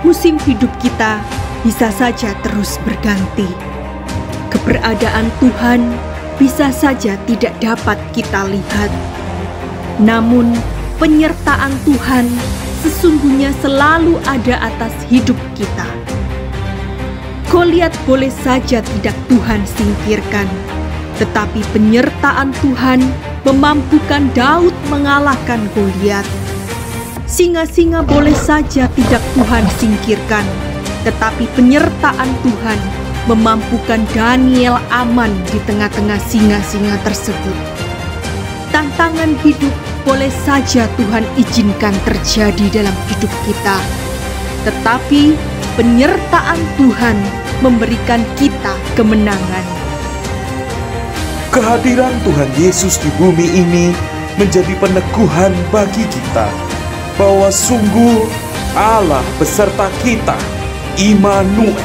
musim hidup kita bisa saja terus berganti. Keberadaan Tuhan bisa saja tidak dapat kita lihat. Namun, penyertaan Tuhan sesungguhnya selalu ada atas hidup kita. Goliat boleh saja tidak Tuhan singkirkan, tetapi penyertaan Tuhan memampukan Daud mengalahkan Goliat. Singa-singa boleh saja tidak Tuhan singkirkan, tetapi penyertaan Tuhan memampukan Daniel aman di tengah-tengah singa-singa tersebut. Tantangan hidup boleh saja Tuhan izinkan terjadi dalam hidup kita, tetapi penyertaan Tuhan memberikan kita kemenangan. Kehadiran Tuhan Yesus di bumi ini menjadi peneguhan bagi kita bahwa sungguh Allah beserta kita, Immanuel.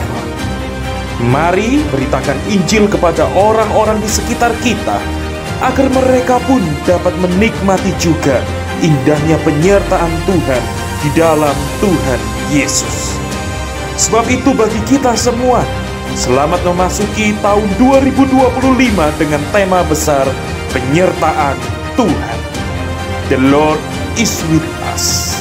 Mari beritakan Injil kepada orang-orang di sekitar kita, agar mereka pun dapat menikmati juga indahnya penyertaan Tuhan di dalam Tuhan Yesus. Sebab itu bagi kita semua, selamat memasuki tahun 2025 dengan tema besar penyertaan Tuhan. The Lord is with us.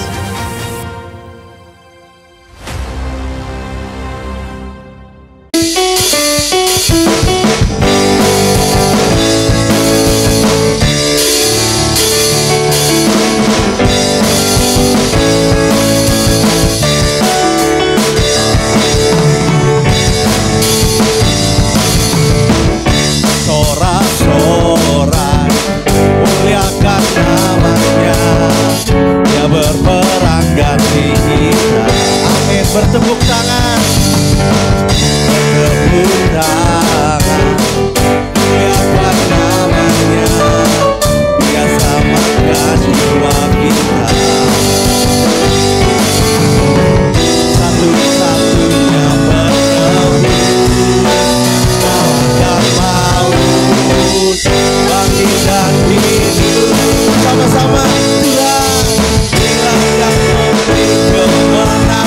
Bertepuk tangan, bertepuk tangan, muliakan namanya, Dia selamatkan jiwa kita. Satu-satunya penebus, kalahkan maut, bangkit dan hidup. Sama-sama Tuhan, Dia yang memberi kemenangan.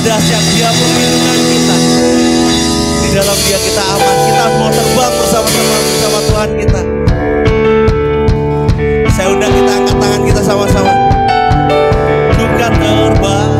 dahsyat, Dia perlindungan kita. Di dalam Dia kita aman. Kita mau terbang bersama-sama bersama Tuhan kita. Saya undang kita angkat tangan kita sama-sama. Juga terbang.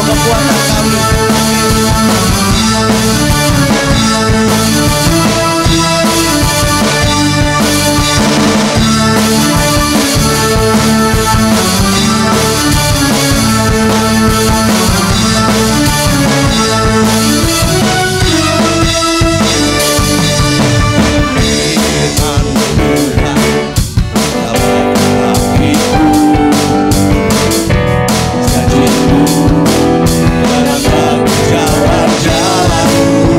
Kekuatan kami. Jalan-jalan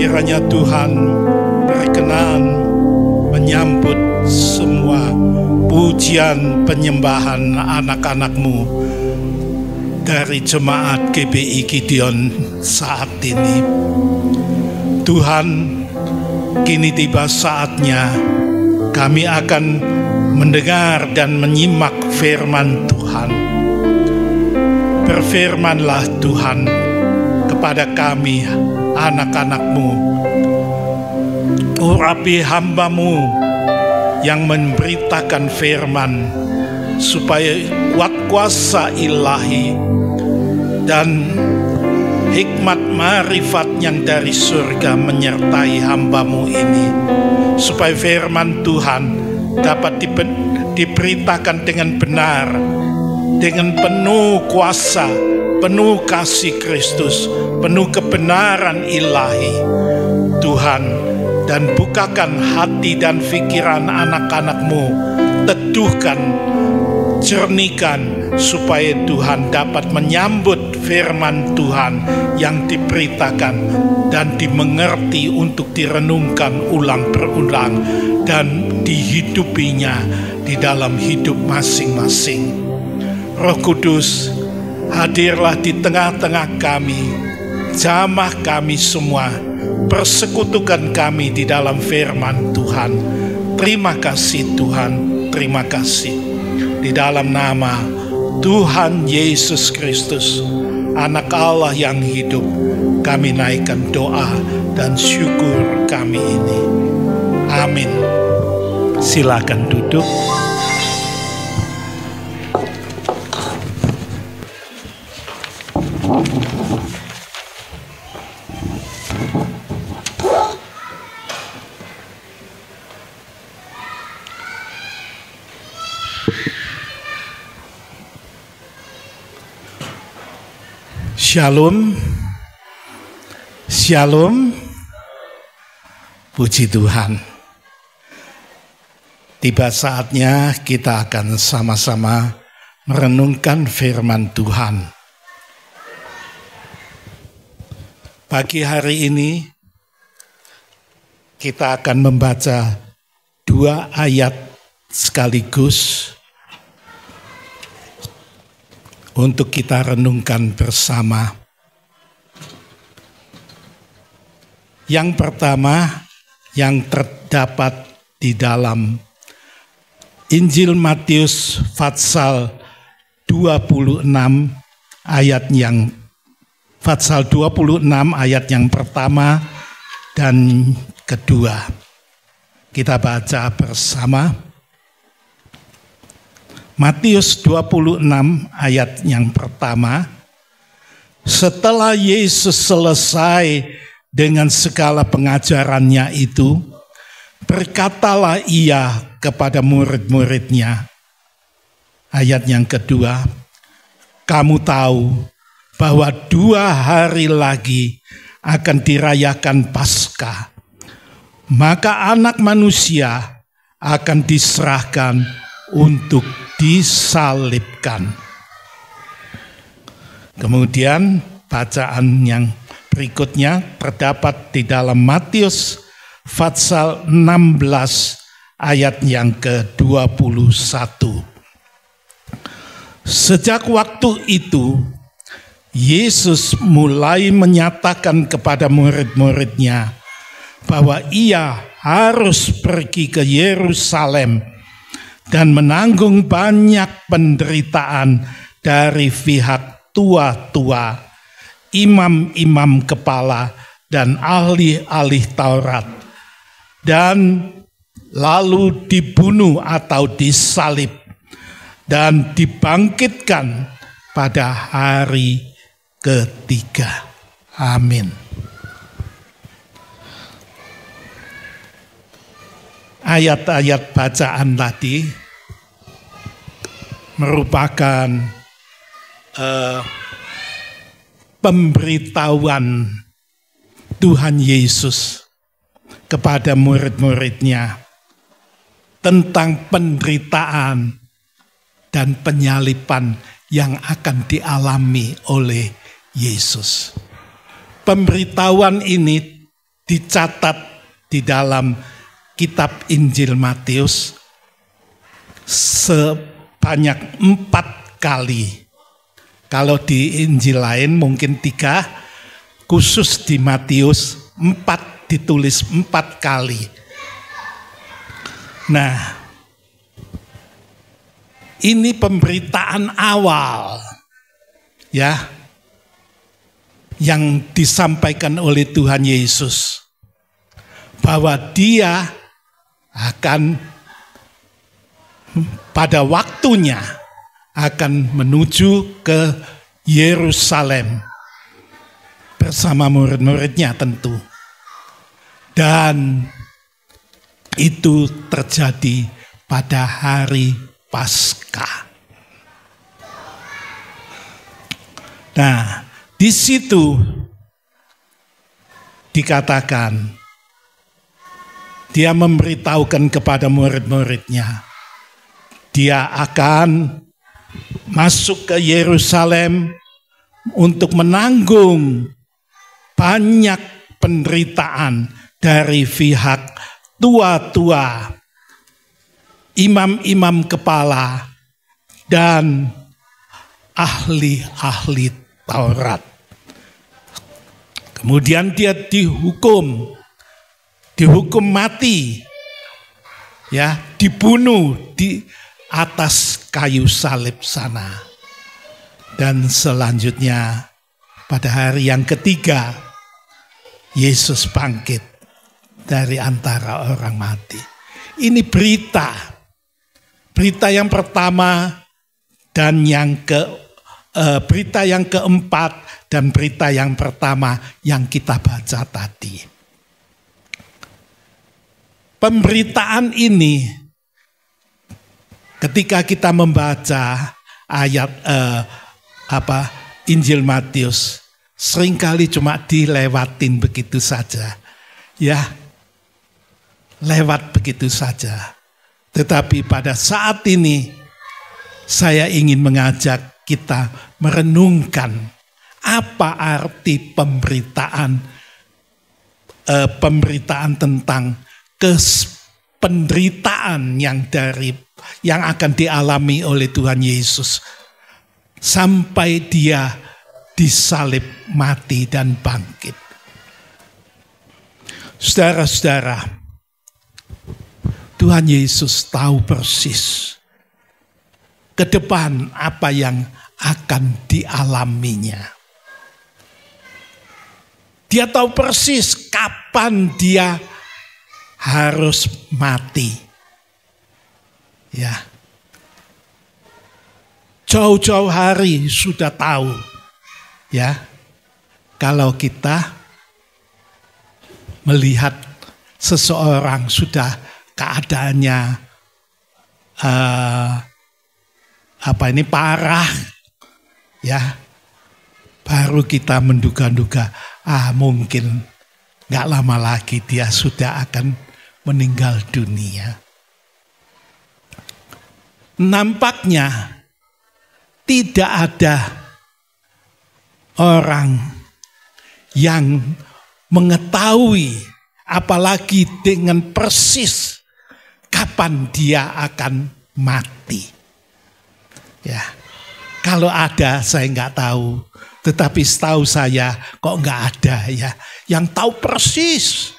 kiranya Tuhan berkenan menyambut semua pujian penyembahan anak-anak-Mu dari jemaat GBI Gideon saat ini. Tuhan, kini tiba saatnya kami akan mendengar dan menyimak firman Tuhan. Berfirmanlah Tuhan kepada kami, anak-anak-Mu. Urapi hamba-Mu yang memberitakan firman, supaya kuat kuasa ilahi dan hikmat marifat yang dari surga menyertai hamba-Mu ini, supaya firman Tuhan dapat diberitakan dengan benar, dengan penuh kuasa, penuh kasih Kristus, penuh kebenaran ilahi Tuhan. Dan bukakan hati dan pikiran anak-anak-Mu, teduhkan, jernihkan, supaya Tuhan dapat menyambut firman Tuhan yang diberitakan dan dimengerti untuk direnungkan ulang berulang dan dihidupinya di dalam hidup masing-masing. Roh Kudus, hadirlah di tengah-tengah kami, jamah kami semua, persekutukan kami di dalam firman Tuhan. Terima kasih Tuhan, terima kasih. Di dalam nama Tuhan Yesus Kristus, Anak Allah yang hidup, kami naikkan doa dan syukur kami ini. Amin. Silakan duduk. Shalom, shalom, puji Tuhan. Tiba saatnya kita akan sama-sama merenungkan firman Tuhan. Pagi hari ini kita akan membaca 2 ayat sekaligus untuk kita renungkan bersama. Yang pertama yang terdapat di dalam Injil Matius pasal 26 ayat yang pertama dan kedua. Kita baca bersama. Matius 26 ayat yang pertama. Setelah Yesus selesai dengan segala pengajarannya itu, berkatalah ia kepada murid-muridnya. Ayat yang kedua, kamu tahu bahwa 2 hari lagi akan dirayakan Paskah. Maka Anak Manusia akan diserahkan untuk disalibkan. Kemudian bacaan yang berikutnya terdapat di dalam Matius pasal 16 ayat yang ke-21. Sejak waktu itu Yesus mulai menyatakan kepada murid-muridnya bahwa ia harus pergi ke Yerusalem dan menanggung banyak penderitaan dari pihak tua-tua, imam-imam kepala, dan ahli-ahli Taurat, dan lalu dibunuh atau disalib, dan dibangkitkan pada hari ketiga. Amin. Ayat-ayat bacaan tadi merupakan pemberitahuan Tuhan Yesus kepada murid-muridnya tentang penderitaan dan penyaliban yang akan dialami oleh Yesus. Pemberitahuan ini dicatat di dalam kitab Injil Matius sebanyak 4 kali. Kalau di Injil lain mungkin 3, khusus di Matius 4 ditulis 4 kali. Nah, ini pemberitaan awal ya yang disampaikan oleh Tuhan Yesus bahwa Dia akan pada waktunya akan menuju ke Yerusalem bersama murid-muridnya tentu. Dan itu terjadi pada hari Paskah. Nah, di situ dikatakan Dia memberitahukan kepada murid-muridnya, Dia akan masuk ke Yerusalem untuk menanggung banyak penderitaan dari pihak tua-tua, imam-imam kepala, dan ahli-ahli Taurat. Kemudian Dia dihukum mati, ya, dibunuh di atas kayu salib sana. Dan selanjutnya pada hari yang ketiga Yesus bangkit dari antara orang mati. Ini berita yang pertama dan berita yang keempat dan berita yang pertama yang kita baca tadi. Pemberitaan ini ketika kita membaca ayat Injil Matius seringkali cuma dilewatin begitu saja. Ya, lewat begitu saja. Tetapi pada saat ini saya ingin mengajak kita merenungkan apa arti pemberitaan tentang penderitaan yang akan dialami oleh Tuhan Yesus sampai Dia disalib, mati dan bangkit. Saudara-saudara, Tuhan Yesus tahu persis ke depan apa yang akan dialaminya. Dia tahu persis kapan Dia harus mati. Ya. Jauh-jauh hari sudah tahu. Ya. Kalau kita melihat seseorang sudah keadaannya parah, ya, baru kita menduga-duga, mungkin gak lama lagi dia sudah akan meninggal dunia. Nampaknya tidak ada orang yang mengetahui apalagi dengan persis kapan dia akan mati. Ya, kalau ada saya nggak tahu, tetapi setahu saya kok nggak ada ya yang tahu persis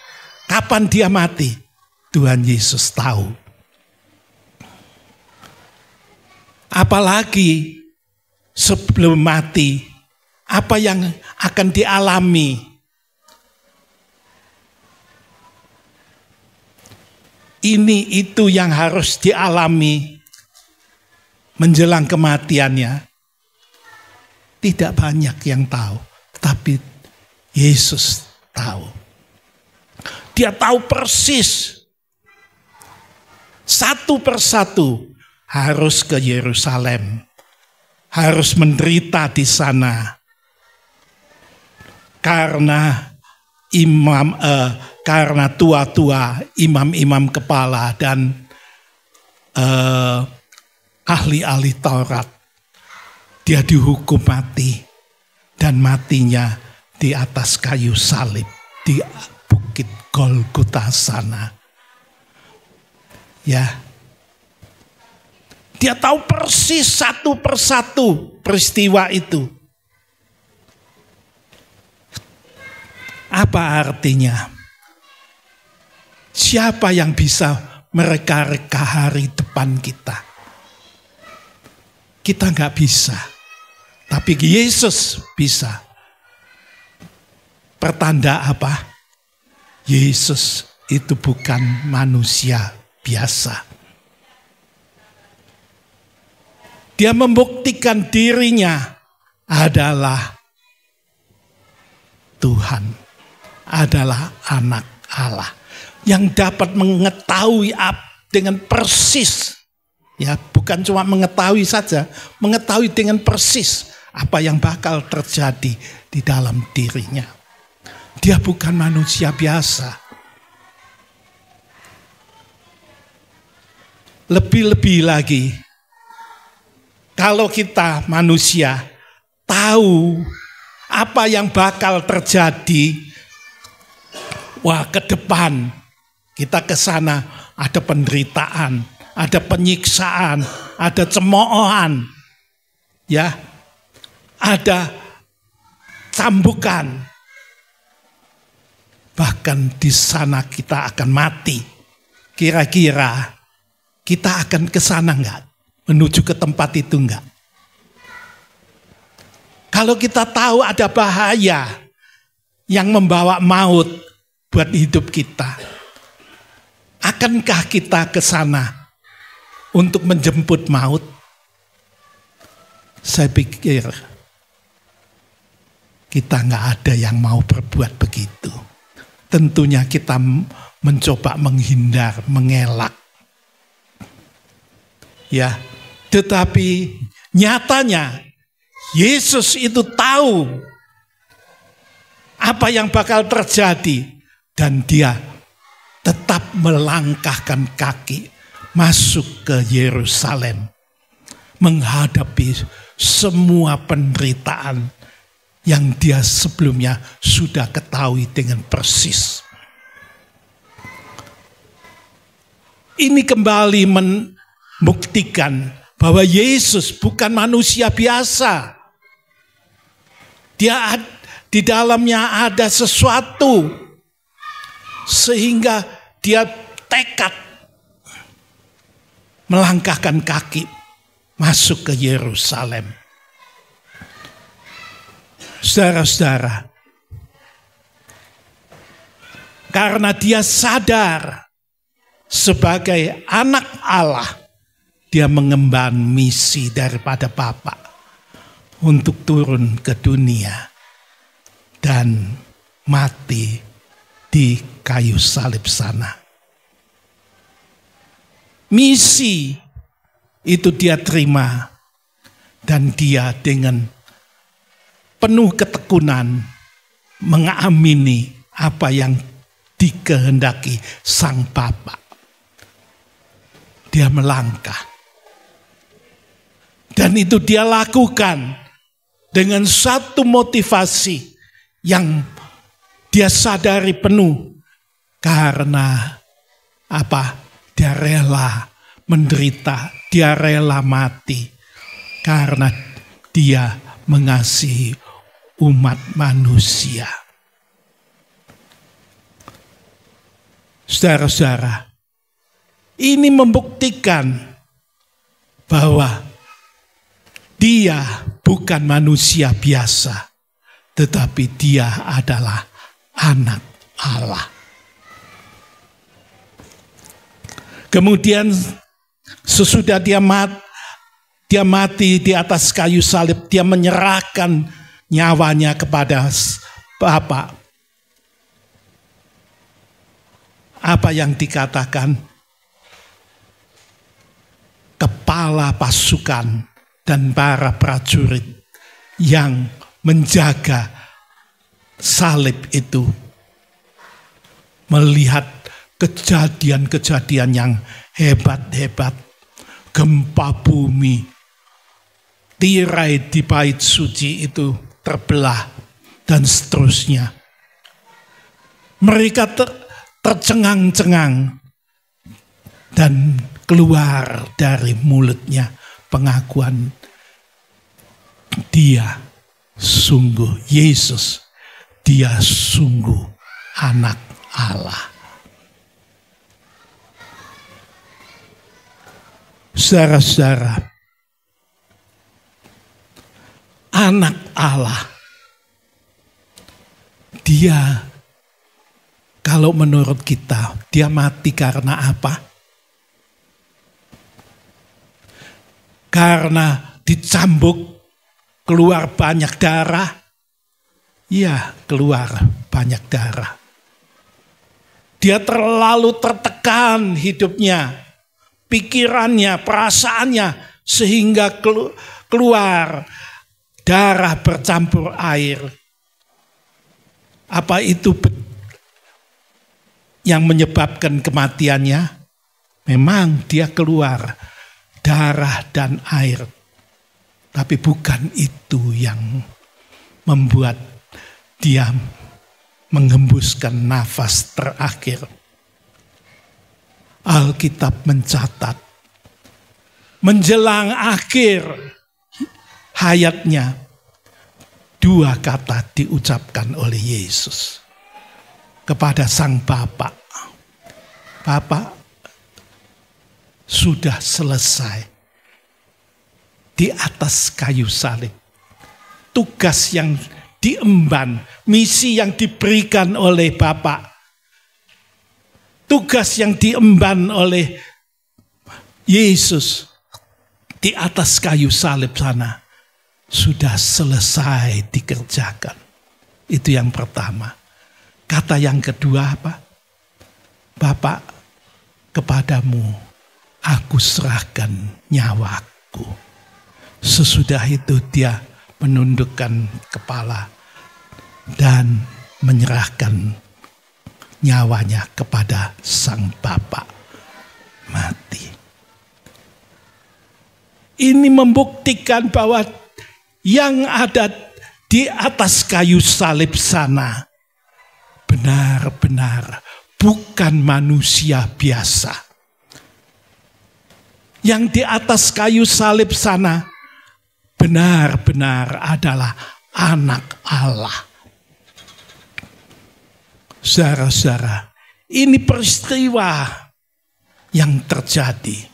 kapan dia mati. Tuhan Yesus tahu. Apalagi sebelum mati, apa yang akan dialami. Ini itu yang harus dialami menjelang kematiannya. Tidak banyak yang tahu, tapi Yesus tahu. Dia tahu persis. Satu persatu harus ke Yerusalem. Harus menderita di sana. Karena karena tua-tua, imam-imam kepala dan ahli-ahli Taurat, dia dihukum mati dan matinya di atas kayu salib di bukit Golgota sana. Ya. Dia tahu persis satu persatu peristiwa itu. Apa artinya? Siapa yang bisa mereka-reka hari depan kita? Kita nggak bisa. Tapi Yesus bisa. Pertanda apa? Yesus itu bukan manusia biasa. Dia membuktikan dirinya adalah Tuhan, adalah anak Allah yang dapat mengetahui dengan persis, ya bukan cuma mengetahui saja, mengetahui dengan persis apa yang bakal terjadi di dalam dirinya. Dia bukan manusia biasa. Lebih-lebih lagi, kalau kita manusia tahu apa yang bakal terjadi, wah ke depan kita ke sana ada penderitaan, ada penyiksaan, ada cemoohan, ya, ada cambukan, bahkan di sana kita akan mati. Kira-kira kita akan ke sana enggak? Menuju ke tempat itu enggak? Kalau kita tahu ada bahaya yang membawa maut buat hidup kita, akankah kita ke sana untuk menjemput maut? Saya pikir kita enggak ada yang mau berbuat begitu. Tentunya kita mencoba menghindar, mengelak. Ya, tetapi nyatanya Yesus itu tahu apa yang bakal terjadi dan dia tetap melangkahkan kaki masuk ke Yerusalem menghadapi semua penderitaan yang dia sebelumnya sudah ketahui dengan persis. Ini kembali membuktikan bahwa Yesus bukan manusia biasa. Dia di dalamnya ada sesuatu sehingga dia tekad melangkahkan kaki masuk ke Yerusalem. Saudara-saudara, karena dia sadar sebagai anak Allah, dia mengemban misi daripada Bapa untuk turun ke dunia dan mati di kayu salib sana. Misi itu dia terima dan dia dengan penuh ketekunan mengamini apa yang dikehendaki Sang Bapa. Dia melangkah. Dan itu dia lakukan dengan satu motivasi yang dia sadari penuh. Karena apa? Dia rela menderita, dia rela mati. Karena dia mengasihi umat manusia. Saudara-saudara, ini membuktikan bahwa dia bukan manusia biasa, tetapi dia adalah anak Allah. Kemudian sesudah dia mati di atas kayu salib, dia menyerahkan nyawanya kepada Bapa. Apa yang dikatakan? Kepala pasukan dan para prajurit yang menjaga salib itu melihat kejadian-kejadian yang hebat-hebat, gempa bumi, tirai di bait suci itu terbelah dan seterusnya. Mereka tercengang-cengang, dan keluar dari mulutnya pengakuan dia sungguh Yesus, dia sungguh anak Allah. Saudara-saudara, anak Allah, dia kalau menurut kita, dia mati karena apa? Karena dicambuk, keluar banyak darah. Ya, keluar banyak darah. Dia terlalu tertekan hidupnya, pikirannya, perasaannya, sehingga keluar darah bercampur air. Apa itu yang menyebabkan kematiannya? Memang dia keluar darah dan air. Tapi bukan itu yang membuat dia menghembuskan nafas terakhir. Alkitab mencatat, menjelang akhir hayatnya, 2 kata diucapkan oleh Yesus kepada Sang Bapa. Bapa, sudah selesai. Di atas kayu salib, tugas yang diemban, misi yang diberikan oleh Bapa, tugas yang diemban oleh Yesus di atas kayu salib sana sudah selesai dikerjakan. Itu yang pertama. Kata yang kedua apa? Bapa, kepadamu aku serahkan nyawaku. Sesudah itu dia menundukkan kepala dan menyerahkan nyawanya kepada Sang Bapa, mati. Ini membuktikan bahwa yang ada di atas kayu salib sana benar-benar bukan manusia biasa. Yang di atas kayu salib sana benar-benar adalah anak Allah. Saudara-saudara, ini peristiwa yang terjadi.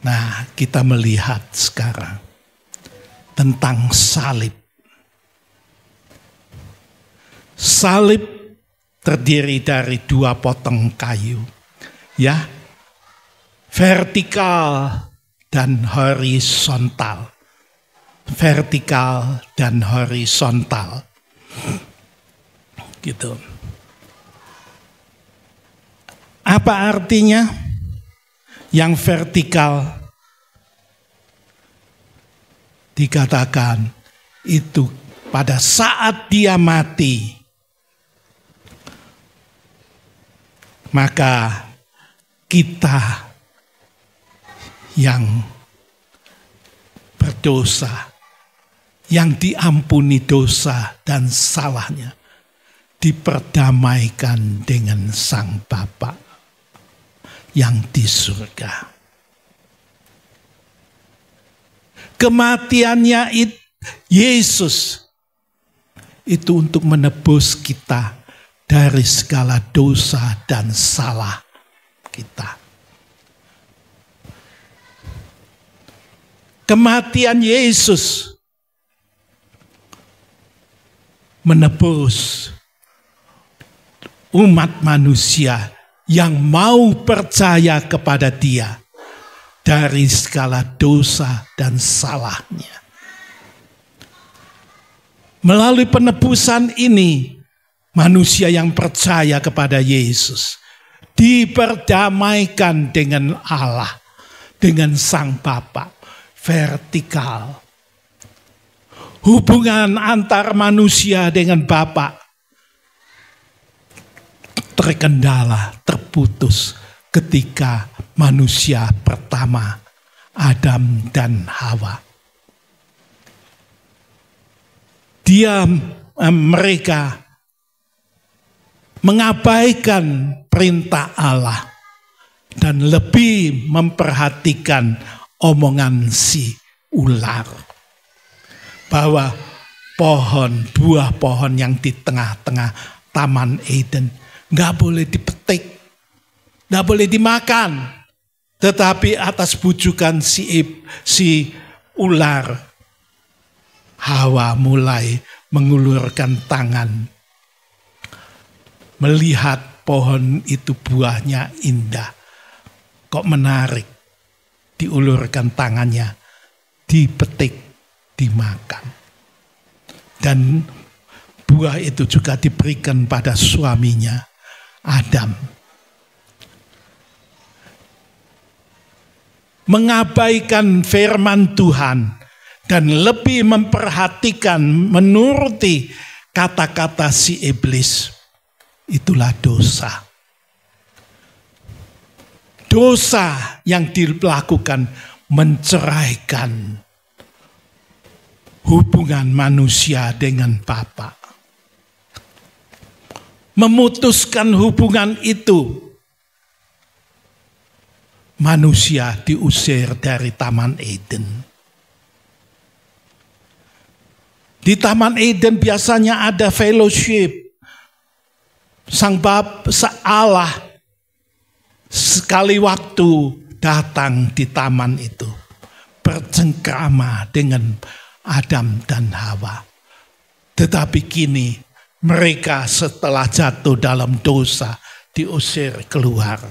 Nah, kita melihat sekarang tentang salib. Salib terdiri dari 2 potong kayu, ya, vertikal dan horizontal. Vertikal dan horizontal. Gitu. Apa artinya? Yang vertikal dikatakan itu pada saat dia mati, maka kita yang berdosa, yang diampuni dosa dan salahnya, diperdamaikan dengan Sang Bapa yang di surga. Kematiannya Yesus itu untuk menebus kita dari segala dosa dan salah kita. Kematian Yesus menebus umat manusia yang mau percaya kepada Dia dari segala dosa dan salahnya. Melalui penebusan ini, manusia yang percaya kepada Yesus diperdamaikan dengan Allah, dengan Sang Bapa, vertikal. Hubungan antar manusia dengan Bapa terkendala, terputus ketika manusia pertama, Adam dan Hawa. Mereka mengabaikan perintah Allah dan lebih memperhatikan omongan si ular. Bahwa buah pohon yang di tengah-tengah Taman Eden nggak boleh dipetik, nggak boleh dimakan. Tetapi atas bujukan si ular, Hawa mulai mengulurkan tangan. Melihat pohon itu buahnya indah. Kok menarik. Diulurkan tangannya. Dipetik, dimakan. Dan buah itu juga diberikan pada suaminya, Adam. Mengabaikan firman Tuhan dan lebih memperhatikan, menuruti kata-kata si iblis, itulah dosa. Dosa yang dilakukan menceraikan hubungan manusia dengan Bapa. Memutuskan hubungan itu. Manusia diusir dari Taman Eden. Di Taman Eden biasanya ada fellowship. Sang Bapa, Allah sekali waktu datang di taman itu. Bercengkrama dengan Adam dan Hawa. Tetapi kini mereka setelah jatuh dalam dosa diusir keluar.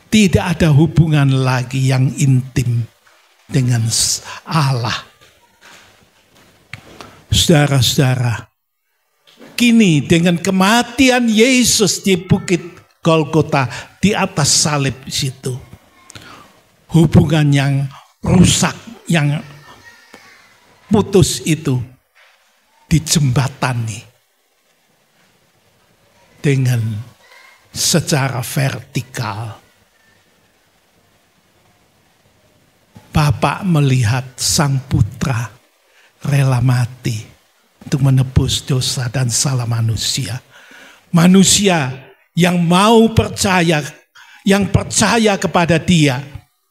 Tidak ada hubungan lagi yang intim dengan Allah. Saudara-saudara, kini dengan kematian Yesus di Bukit Golgota, di atas salib situ, hubungan yang rusak, yang putus itu dijembatani dengan secara vertikal. Bapa melihat sang putra rela mati untuk menebus dosa dan salah manusia. Manusia yang mau percaya, yang percaya kepada Dia,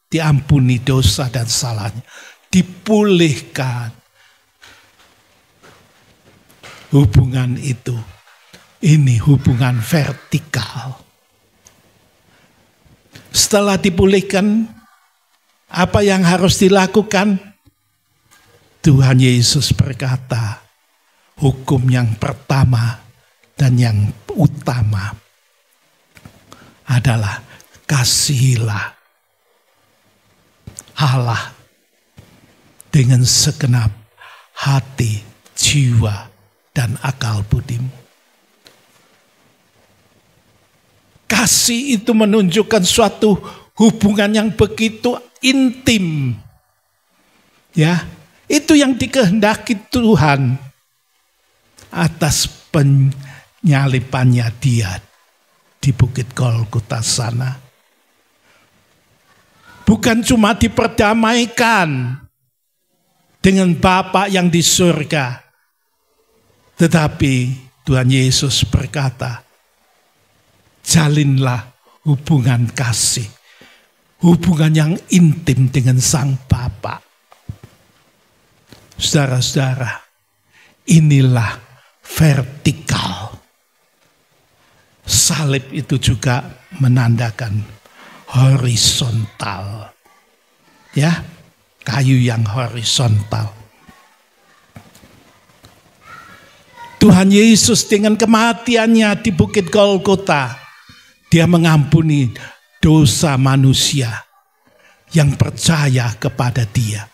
diampuni dosa dan salahnya, dipulihkan. Hubungan itu, ini hubungan vertikal. Setelah dipulihkan, apa yang harus dilakukan? Tuhan Yesus berkata, hukum yang pertama dan yang utama adalah kasihilah Allah dengan segenap hati, jiwa, dan akal budimu. Kasih itu menunjukkan suatu hubungan yang begitu intim. Ya, itu yang dikehendaki Tuhan atas penyalipannya Dia di Bukit Golgota sana. Bukan cuma diperdamaikan dengan Bapa yang di surga, tetapi Tuhan Yesus berkata, jalinlah hubungan kasih, hubungan yang intim dengan Sang Bapa. Saudara-saudara, inilah vertikal. Salib itu juga menandakan horizontal. Ya, kayu yang horizontal. Tuhan Yesus dengan kematiannya di Bukit Golgota, Dia mengampuni dosa manusia yang percaya kepada Dia.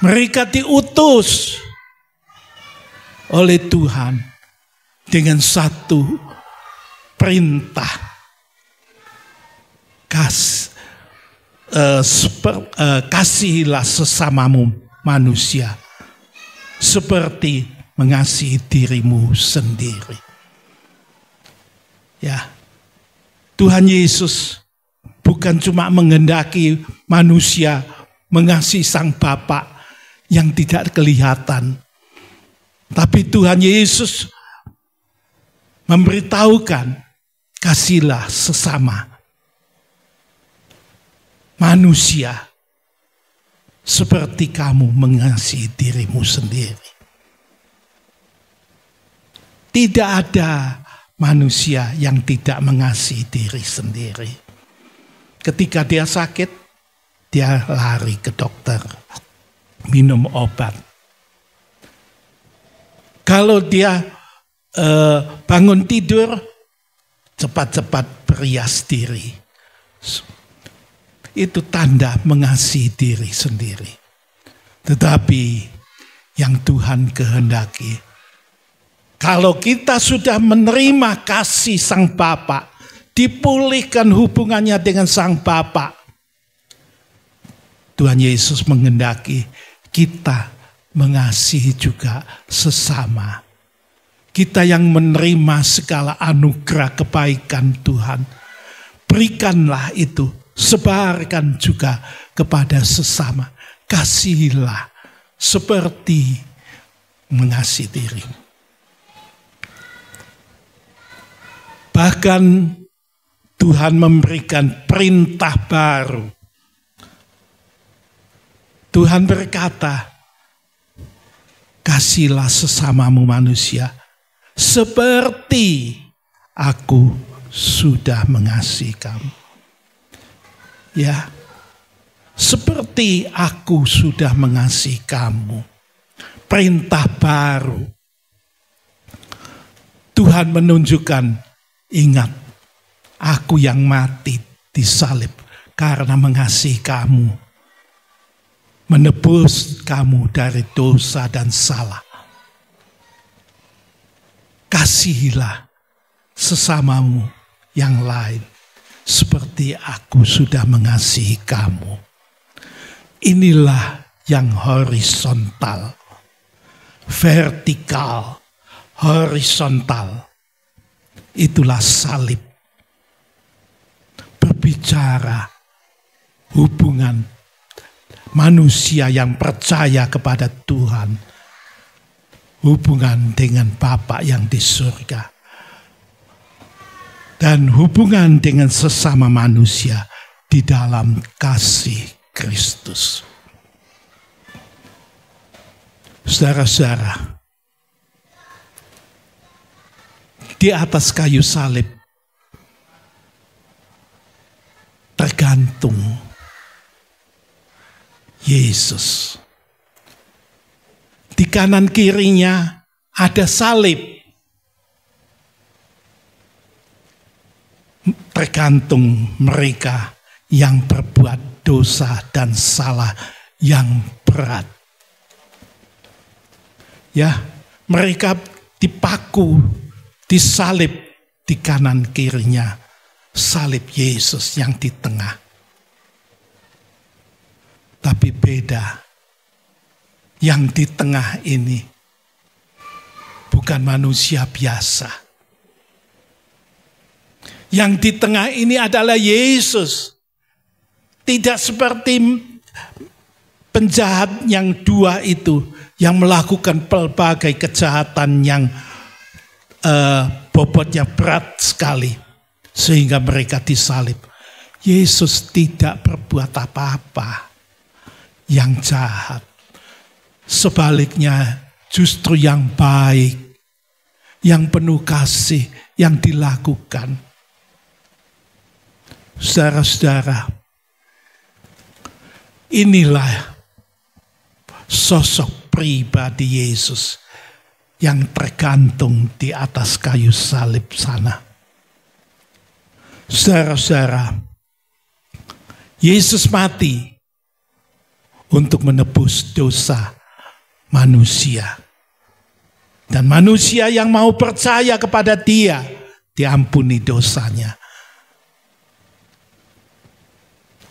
Mereka diutus oleh Tuhan dengan satu perintah. Kasihilah sesamamu manusia seperti mengasihi dirimu sendiri. Ya, Tuhan Yesus bukan cuma menghendaki manusia mengasihi Sang Bapa yang tidak kelihatan, tapi Tuhan Yesus memberitahukan, kasihilah sesama manusia seperti kamu mengasihi dirimu sendiri. Tidak ada manusia yang tidak mengasihi diri sendiri. Ketika dia sakit, dia lari ke dokter, minum obat. Kalau dia bangun tidur, cepat-cepat berias diri. Itu tanda mengasihi diri sendiri. Tetapi yang Tuhan kehendaki, kalau kita sudah menerima kasih Sang Bapa, dipulihkan hubungannya dengan Sang Bapa, Tuhan Yesus menghendaki kita mengasihi juga sesama. Kita yang menerima segala anugerah kebaikan Tuhan, berikanlah itu, sebarkan juga kepada sesama. Kasihilah seperti mengasihi diri. Bahkan Tuhan memberikan perintah baru. Tuhan berkata, kasihilah sesamamu manusia seperti aku sudah mengasihi kamu. Ya, seperti aku sudah mengasihi kamu. Perintah baru. Tuhan menunjukkan, ingat, aku yang mati disalib karena mengasihi kamu. Menebus kamu dari dosa dan salah. Kasihilah sesamamu yang lain seperti aku sudah mengasihi kamu. Inilah yang horizontal, vertikal, horizontal. Itulah salib. Berbicara hubungan manusia yang percaya kepada Tuhan, hubungan dengan Bapa yang di surga, dan hubungan dengan sesama manusia di dalam kasih Kristus. Saudara-saudara, di atas kayu salib tergantung Yesus. Di kanan kirinya ada salib. Tergantung mereka yang berbuat dosa dan salah yang berat. Ya, mereka dipaku, disalib di kanan kirinya. Salib Yesus yang di tengah. Tapi beda, yang di tengah ini bukan manusia biasa. Yang di tengah ini adalah Yesus. Tidak seperti penjahat yang dua itu, yang melakukan pelbagai kejahatan yang bobotnya berat sekali, sehingga mereka disalib. Yesus tidak berbuat apa-apa yang jahat. Sebaliknya justru yang baik, yang penuh kasih yang dilakukan. Saudara-saudara, inilah sosok pribadi Yesus yang tergantung di atas kayu salib sana. Saudara-saudara, Yesus mati untuk menebus dosa manusia. Dan manusia yang mau percaya kepada Dia, diampuni dosanya.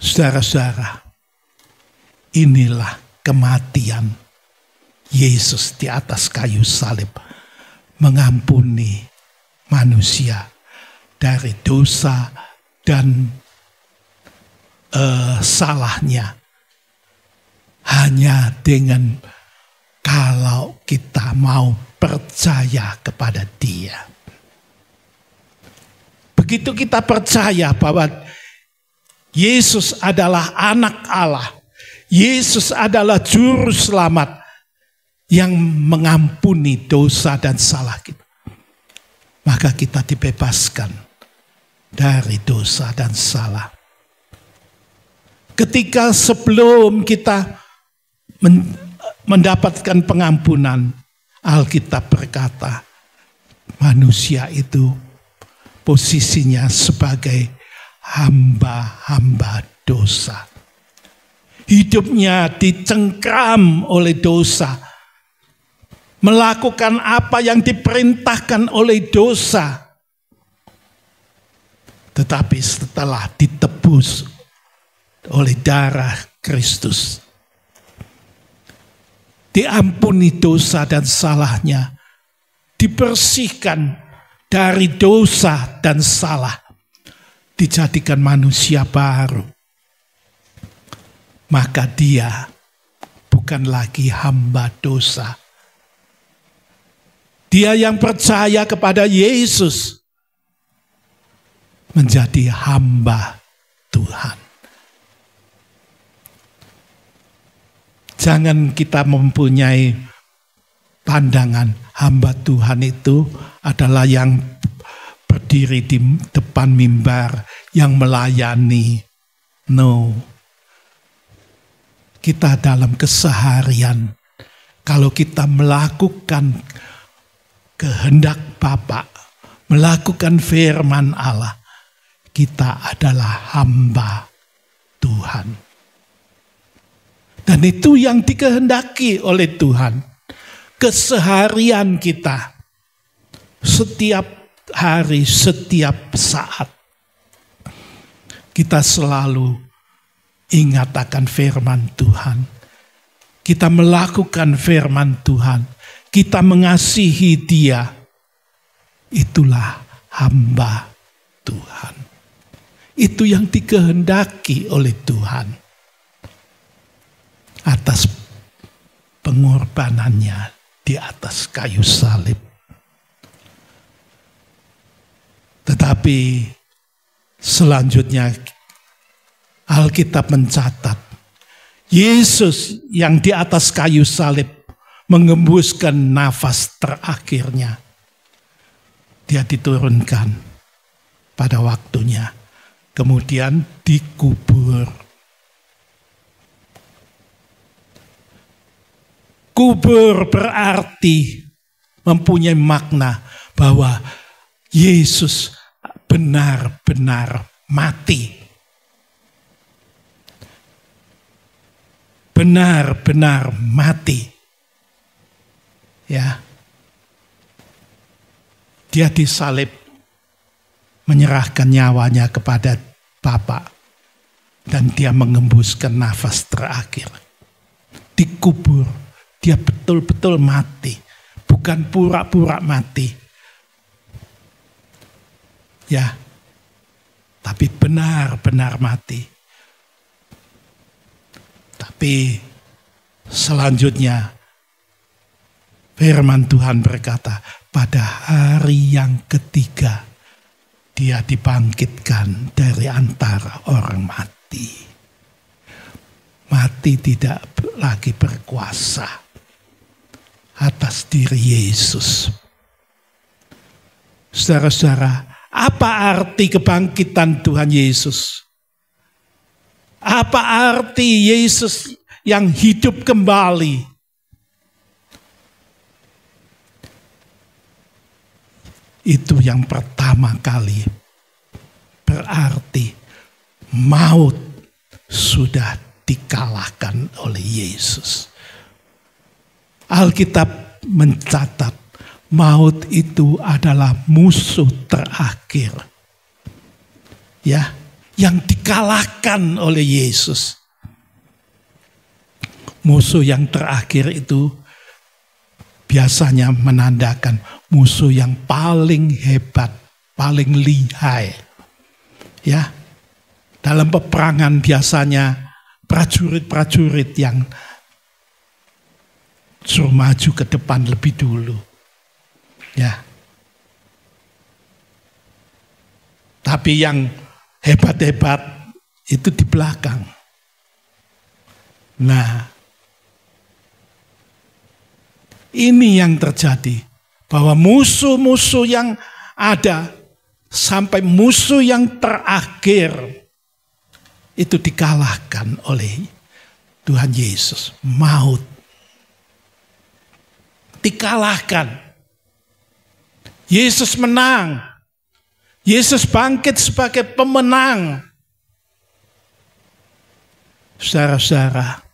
Saudara-saudara, inilah kematian Yesus di atas kayu salib. Mengampuni manusia dari dosa dan salahnya. Hanya dengan kalau kita mau percaya kepada Dia. begitu kita percaya bahwa Yesus adalah anak Allah, Yesus adalah juru selamat yang mengampuni dosa dan salah kita, maka kita dibebaskan dari dosa dan salah. Ketika sebelum kita mendapatkan pengampunan, Alkitab berkata, manusia itu posisinya sebagai hamba-hamba dosa. Hidupnya dicengkram oleh dosa. Melakukan apa yang diperintahkan oleh dosa. Tetapi setelah ditebus oleh darah Kristus, diampuni dosa dan salahnya, dibersihkan dari dosa dan salah, dijadikan manusia baru, maka dia bukan lagi hamba dosa. Dia yang percaya kepada Yesus menjadi hamba Tuhan. Jangan kita mempunyai pandangan hamba Tuhan itu adalah yang berdiri di depan mimbar, yang melayani. No. Kita dalam keseharian, kalau kita melakukan kehendak Bapa, melakukan firman Allah, kita adalah hamba Tuhan. Dan itu yang dikehendaki oleh Tuhan. Keseharian kita, setiap hari, setiap saat, kita selalu ingat akan firman Tuhan. Kita melakukan firman Tuhan. Kita mengasihi Dia. Itulah hamba Tuhan. Itu yang dikehendaki oleh Tuhan. Atas pengorbanannya di atas kayu salib. Tetapi selanjutnya Alkitab mencatat Yesus yang di atas kayu salib mengembuskan nafas terakhirnya. Dia diturunkan pada waktunya. Kemudian dikubur. Kubur berarti mempunyai makna bahwa Yesus benar-benar mati. Benar-benar mati. Ya. Dia disalib, menyerahkan nyawanya kepada Bapa, dan dia mengembuskan nafas terakhir. Dikubur. Dia betul-betul mati, bukan pura-pura mati. Ya, tapi benar-benar mati. Tapi selanjutnya firman Tuhan berkata, pada hari yang ketiga dia dibangkitkan dari antara orang mati. Mati tidak lagi berkuasa atas diri Yesus. Saudara-saudara, apa arti kebangkitan Tuhan Yesus? Apa arti Yesus yang hidup kembali? Itu yang pertama kali berarti maut sudah dikalahkan oleh Yesus. Alkitab mencatat maut itu adalah musuh terakhir. Ya, yang dikalahkan oleh Yesus. Musuh yang terakhir itu biasanya menandakan musuh yang paling hebat, paling lihai. Ya. Dalam peperangan biasanya prajurit-prajurit yang suruh maju ke depan lebih dulu. Ya. Tapi yang hebat-hebat itu di belakang. Nah, ini yang terjadi. Bahwa musuh-musuh yang ada sampai musuh yang terakhir itu dikalahkan oleh Tuhan Yesus. Maut dikalahkan. Yesus menang. Yesus bangkit sebagai pemenang. Saudara-saudara,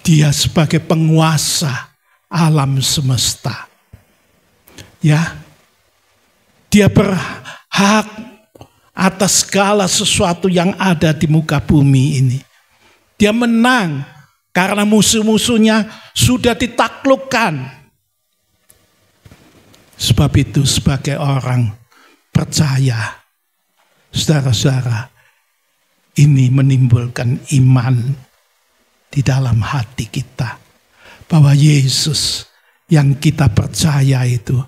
Dia sebagai penguasa alam semesta. Ya, Dia berhak atas segala sesuatu yang ada di muka bumi ini. Dia menang karena musuh-musuhnya sudah ditaklukkan. Sebab itu sebagai orang percaya, saudara-saudara, ini menimbulkan iman di dalam hati kita. Bahwa Yesus yang kita percaya itu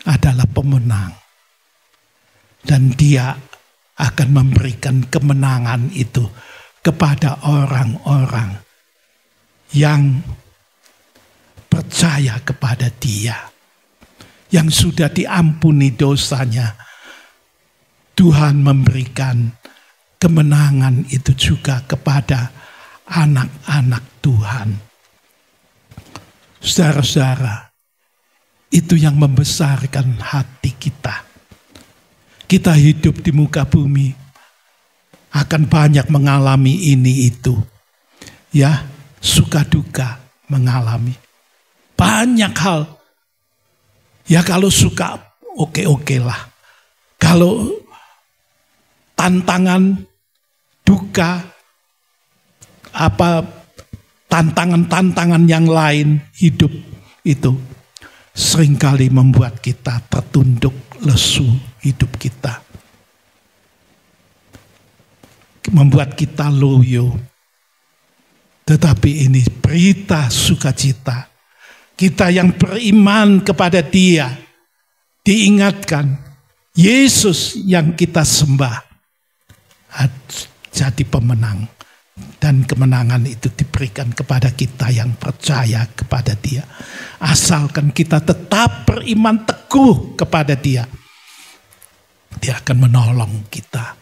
adalah pemenang. Dan Dia akan memberikan kemenangan itu kepada orang-orang yang percaya kepada Dia. Yang sudah diampuni dosanya. Tuhan memberikan kemenangan itu juga kepada anak-anak Tuhan. Saudara-saudara, itu yang membesarkan hati kita. Kita hidup di muka bumi akan banyak mengalami ini itu. Ya, suka duka mengalami. Banyak hal. Ya kalau suka oke-oke lah. Kalau tantangan, duka, tantangan-tantangan yang lain hidup itu seringkali membuat kita tertunduk lesu hidup kita. Membuat kita loyo. Tetapi ini berita sukacita. Kita yang beriman kepada Dia diingatkan Yesus yang kita sembah jadi pemenang. Dan kemenangan itu diberikan kepada kita yang percaya kepada Dia. Asalkan kita tetap beriman teguh kepada Dia. Dia akan menolong kita.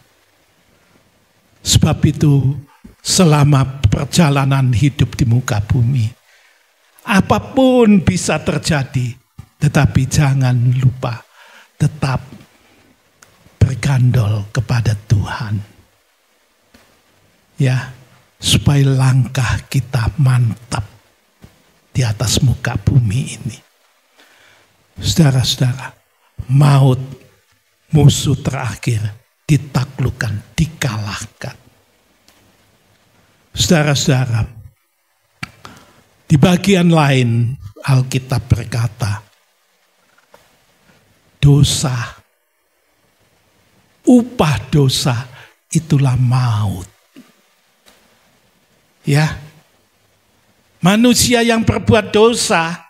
Sebab itu selama perjalanan hidup di muka bumi, apapun bisa terjadi. Tetapi jangan lupa tetap bergandol kepada Tuhan. Ya, supaya langkah kita mantap di atas muka bumi ini. Saudara-saudara, maut musuh terakhir ditaklukkan, dikalahkan. Saudara-saudara, di bagian lain Alkitab berkata, dosa, upah dosa itulah maut. Ya, manusia yang berbuat dosa,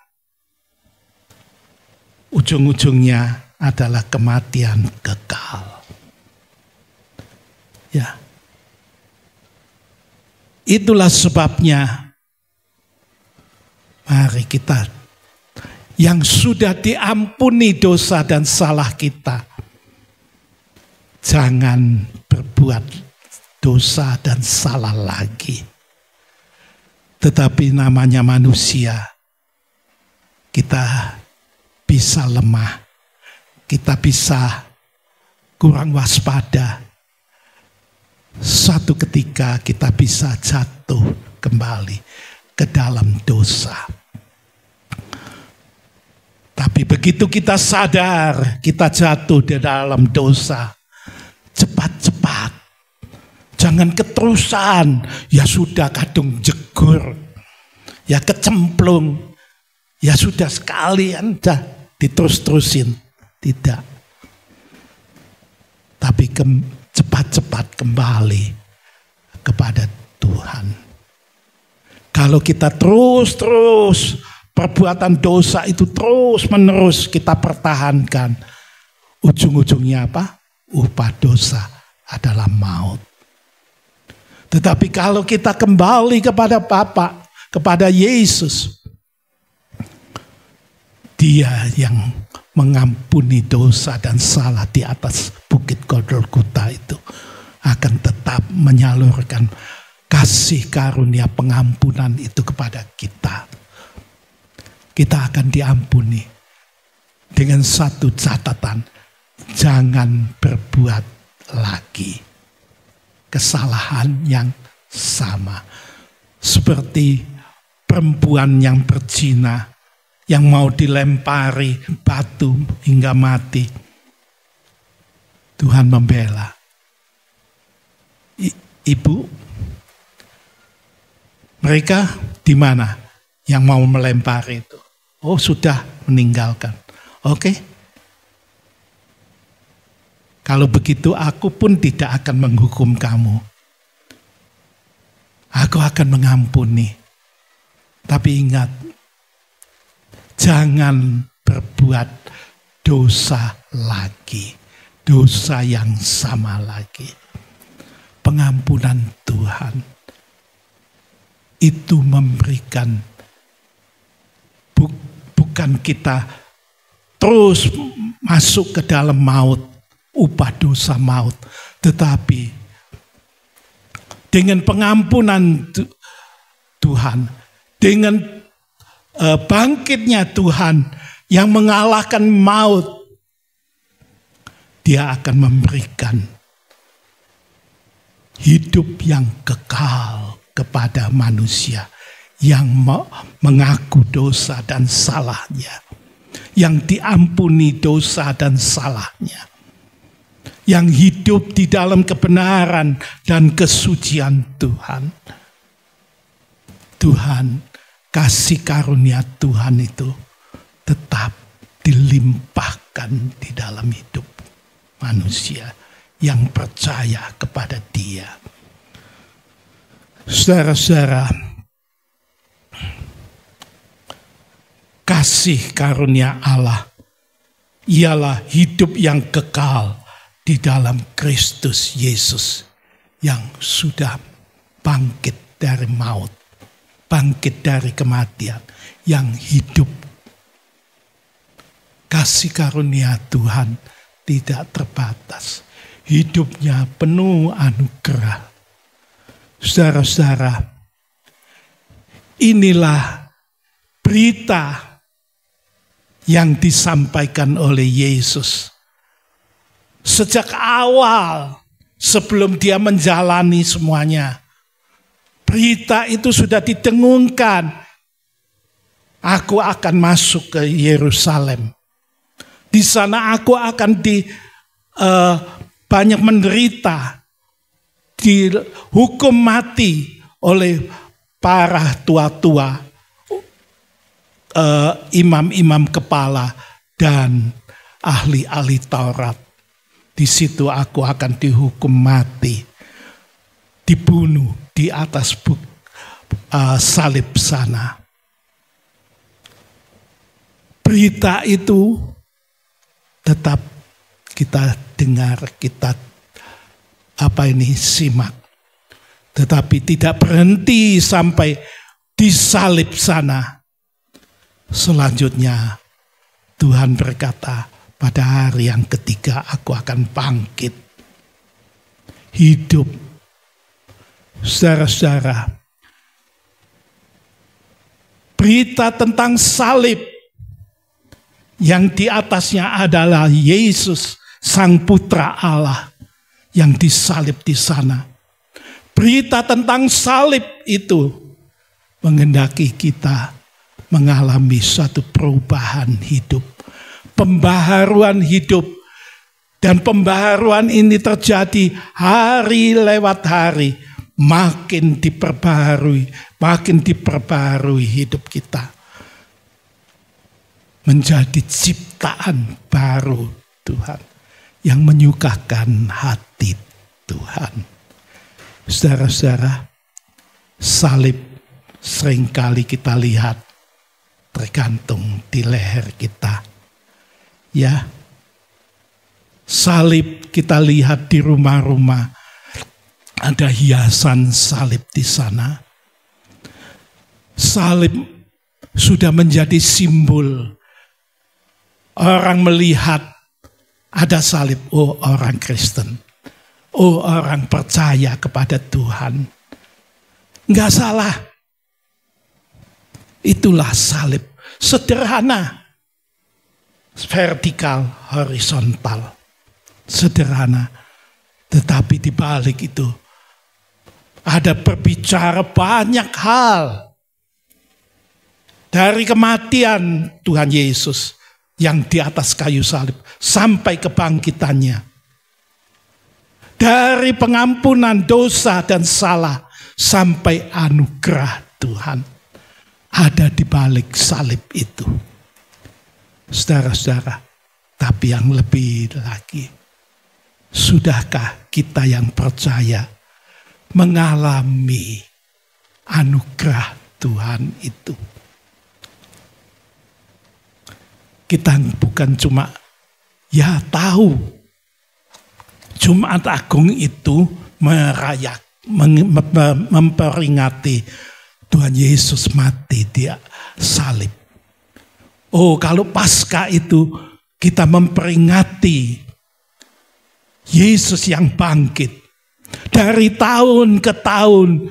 ujung-ujungnya adalah kematian kekal. Ya, itulah sebabnya mari kita yang sudah diampuni dosa dan salah kita, jangan berbuat dosa dan salah lagi. Tetapi namanya manusia, kita bisa lemah, kita bisa kurang waspada. Suatu ketika kita bisa jatuh kembali ke dalam dosa. Tapi begitu kita sadar kita jatuh di dalam dosa, cepat-cepat. Jangan keterusan, ya sudah kadung jegur, ya kecemplung, ya sudah sekalian dah diterus-terusin. Tidak. Tapi cepat-cepat kembali kepada Tuhan. Kalau kita terus perbuatan dosa itu terus menerus kita pertahankan, ujung-ujungnya apa? upah dosa adalah maut. Tetapi kalau kita kembali kepada Bapa, kepada Yesus, Dia yang mengampuni dosa dan salah di atas bukit Golgota itu akan tetap menyalurkan kasih karunia pengampunan itu kepada kita. Kita akan diampuni dengan satu catatan, jangan berbuat lagi kesalahan yang sama. Seperti perempuan yang berzina, yang mau dilempari batu hingga mati. Tuhan membela. Ibu, mereka di mana yang mau melempari itu? Oh, sudah meninggalkan. Oke. Kalau begitu aku pun tidak akan menghukum kamu. Aku akan mengampuni. Tapi ingat, jangan berbuat dosa lagi. Dosa yang sama lagi. Pengampunan Tuhan itu memberikan, bukan kita terus masuk ke dalam maut, upah dosa maut. Tetapi dengan pengampunan Tuhan, dengan bangkitnya Tuhan yang mengalahkan maut, Dia akan memberikan hidup yang kekal kepada manusia yang mengaku dosa dan salahnya, yang diampuni dosa dan salahnya, yang hidup di dalam kebenaran dan kesucian Tuhan. Tuhan, kasih karunia Tuhan itu tetap dilimpahkan di dalam hidup manusia yang percaya kepada Dia. Saudara-saudara, kasih karunia Allah ialah hidup yang kekal di dalam Kristus Yesus yang sudah bangkit dari maut, bangkit dari kematian, yang hidup. Kasih karunia Tuhan tidak terbatas. Hidupnya penuh anugerah. Saudara-saudara, inilah berita yang disampaikan oleh Yesus sejak awal sebelum Dia menjalani semuanya. Berita itu sudah didengungkan. Aku akan masuk ke Yerusalem. Di sana aku akan banyak menderita, dihukum mati oleh para tua-tua, imam-imam kepala dan ahli-ahli Taurat. Di situ aku akan dihukum mati, dibunuh di atas salib sana. Berita itu tetap kita dengar, kita simak. Tetapi tidak berhenti sampai di salib sana. Selanjutnya Tuhan berkata, pada hari yang ketiga aku akan bangkit. Hidup. Saudara-saudara, berita tentang salib yang di atasnya adalah Yesus, Sang Putra Allah yang disalib di sana. Berita tentang salib itu menghendaki kita mengalami suatu perubahan hidup, pembaharuan hidup. Dan pembaharuan ini terjadi hari lewat hari, makin diperbaharui hidup kita. Menjadi ciptaan baru Tuhan yang menyukakan hati Tuhan. Saudara-saudara, salib seringkali kita lihat tergantung di leher kita. Ya, Salib kita lihat di rumah-rumah. Ada hiasan salib di sana. Salib sudah menjadi simbol. Orang melihat ada salib. Oh, orang Kristen. Oh, orang percaya kepada Tuhan. Enggak salah. Itulah salib. Sederhana. Vertikal, horizontal. Sederhana. Tetapi di balik itu ada berbicara banyak hal. Dari kematian Tuhan Yesus yang di atas kayu salib sampai kebangkitannya. Dari pengampunan dosa dan salah sampai anugerah Tuhan. Ada di balik salib itu. Saudara-saudara, tapi yang lebih lagi, sudahkah kita yang percaya mengalami anugerah Tuhan itu? Kita bukan cuma tahu Jumat Agung itu memperingati Tuhan Yesus mati di salib. Oh, kalau Paskah itu kita memperingati Yesus yang bangkit. Dari tahun ke tahun,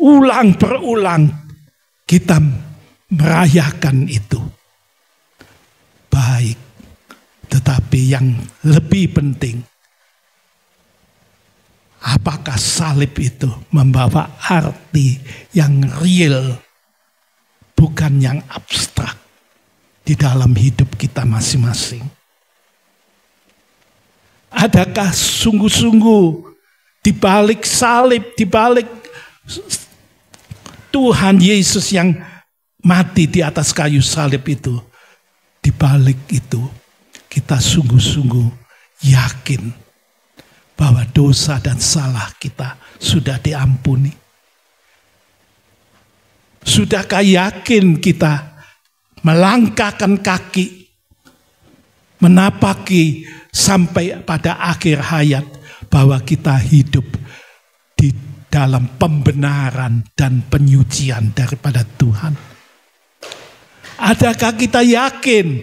ulang berulang, kita merayakan itu. Baik, tetapi yang lebih penting, apakah salib itu membawa arti yang real, bukan yang abstrak di dalam hidup kita masing-masing? Adakah sungguh-sungguh di balik salib, di balik Tuhan Yesus yang mati di atas kayu salib itu, di balik itu kita sungguh-sungguh yakin bahwa dosa dan salah kita sudah diampuni? Sudahkah yakin kita melangkahkan kaki, menapaki sampai pada akhir hayat bahwa kita hidup di dalam pembenaran dan penyucian daripada Tuhan? Adakah kita yakin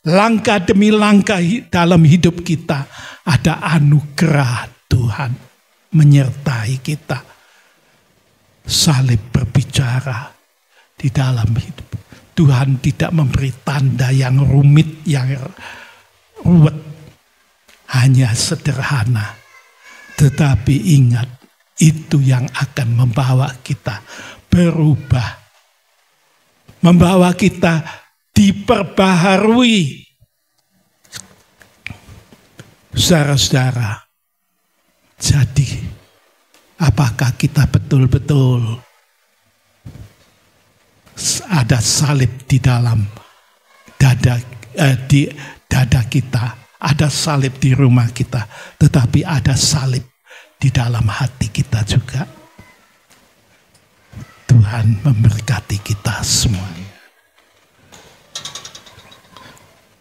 langkah demi langkah dalam hidup kita ada anugerah Tuhan menyertai kita? Salib berbicara di dalam hidup. Tuhan tidak memberi tanda yang rumit, yang ruwet. Hanya sederhana. Tetapi ingat, itu yang akan membawa kita berubah. Membawa kita diperbaharui. Saudara-saudara, jadi apakah kita betul-betul ada salib di dalam dada kita, ada salib di rumah kita, tetapi ada salib di dalam hati kita juga? Tuhan memberkati kita semuanya.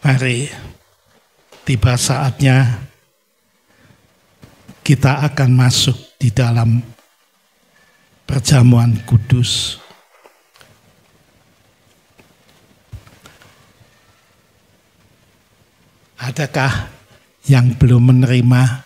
Mari, tiba saatnya kita akan masuk di dalam perjamuan kudus. Adakah yang belum menerima?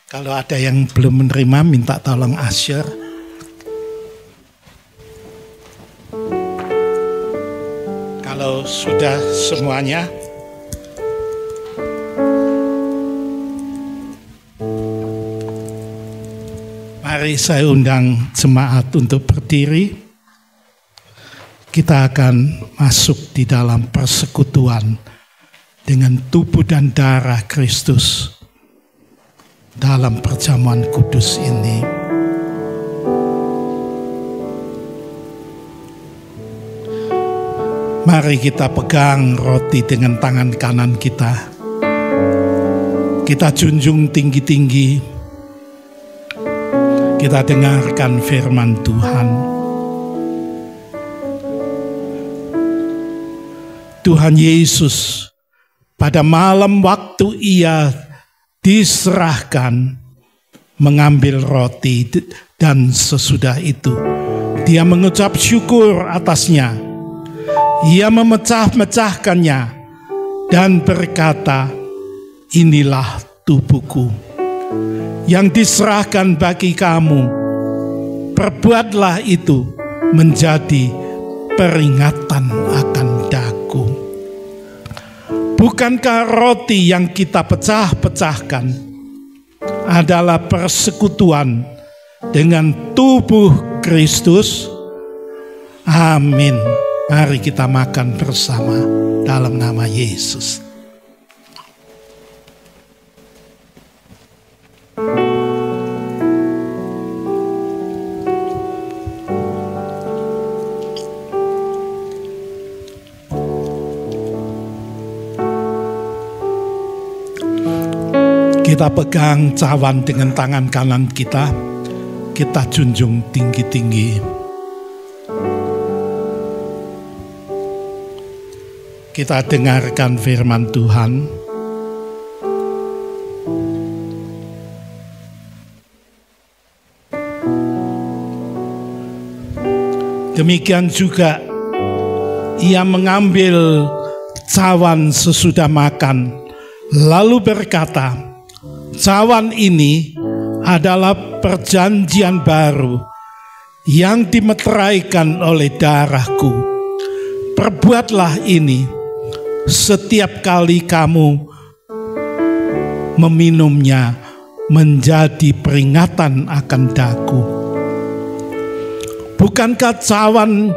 Kalau ada yang belum menerima, minta tolong usher. Kalau sudah semuanya, mari saya undang jemaat untuk berdiri. Kita akan masuk di dalam persekutuan dengan tubuh dan darah Kristus dalam perjamuan kudus ini. Mari kita pegang roti dengan tangan kanan kita. Kita junjung tinggi-tinggi. Kita dengarkan firman Tuhan. Tuhan Yesus pada malam waktu ia diserahkan mengambil roti, dan sesudah itu dia mengucap syukur atasnya. Ia memecah-mecahkannya dan berkata, inilah tubuhku yang diserahkan bagi kamu. Perbuatlah itu menjadi peringatan akan daku. Bukankah roti yang kita pecah-pecahkan adalah persekutuan dengan tubuh Kristus? Amin. Mari kita makan bersama dalam nama Yesus. Kita pegang cawan dengan tangan kanan kita. Kita junjung tinggi-tinggi. Kita dengarkan firman Tuhan. Demikian juga ia mengambil cawan sesudah makan, lalu berkata, cawan ini adalah perjanjian baru yang dimeteraikan oleh darahku. Perbuatlah ini setiap kali kamu meminumnya menjadi peringatan akan daku. Bukankah cawan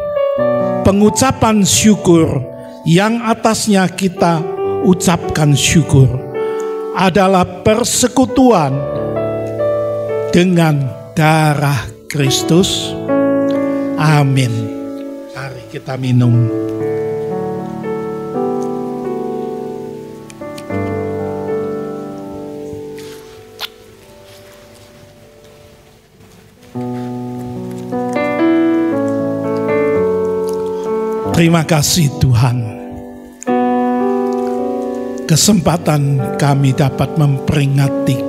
pengucapan syukur yang atasnya kita ucapkan syukur adalah persekutuan dengan darah Kristus? Amin. Mari kita minum. Terima kasih Tuhan. Kesempatan kami dapat memperingati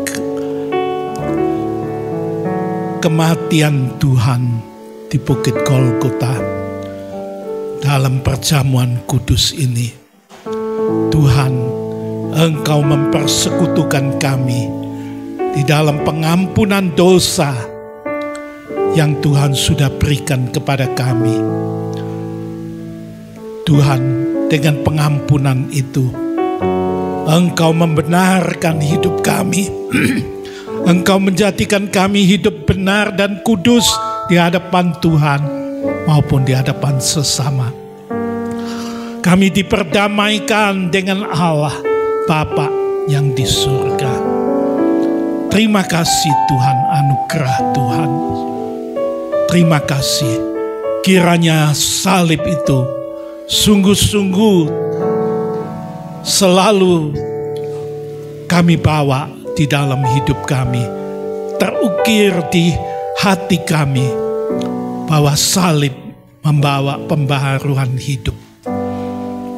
kematian Tuhan di Bukit Golgota dalam perjamuan kudus ini. Tuhan, Engkau mempersekutukan kami di dalam pengampunan dosa yang Tuhan sudah berikan kepada kami. Tuhan, dengan pengampunan itu Engkau membenarkan hidup kami. Engkau menjadikan kami hidup benar dan kudus di hadapan Tuhan maupun di hadapan sesama. Kami diperdamaikan dengan Allah Bapa yang di surga. Terima kasih Tuhan, anugerah Tuhan. Terima kasih. Kiranya salib itu sungguh-sungguh selalu kami bawa di dalam hidup kami, terukir di hati kami bahwa salib membawa pembaharuan hidup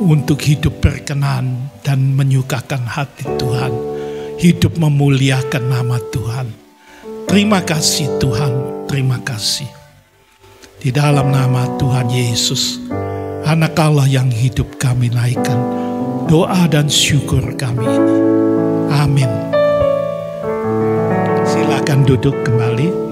untuk hidup berkenan dan menyukakan hati Tuhan, hidup memuliakan nama Tuhan. Terima kasih Tuhan, terima kasih. Di dalam nama Tuhan Yesus, Anak Allah yang hidup, kami naikkan doa dan syukur kami ini. Amin. Silakan duduk kembali.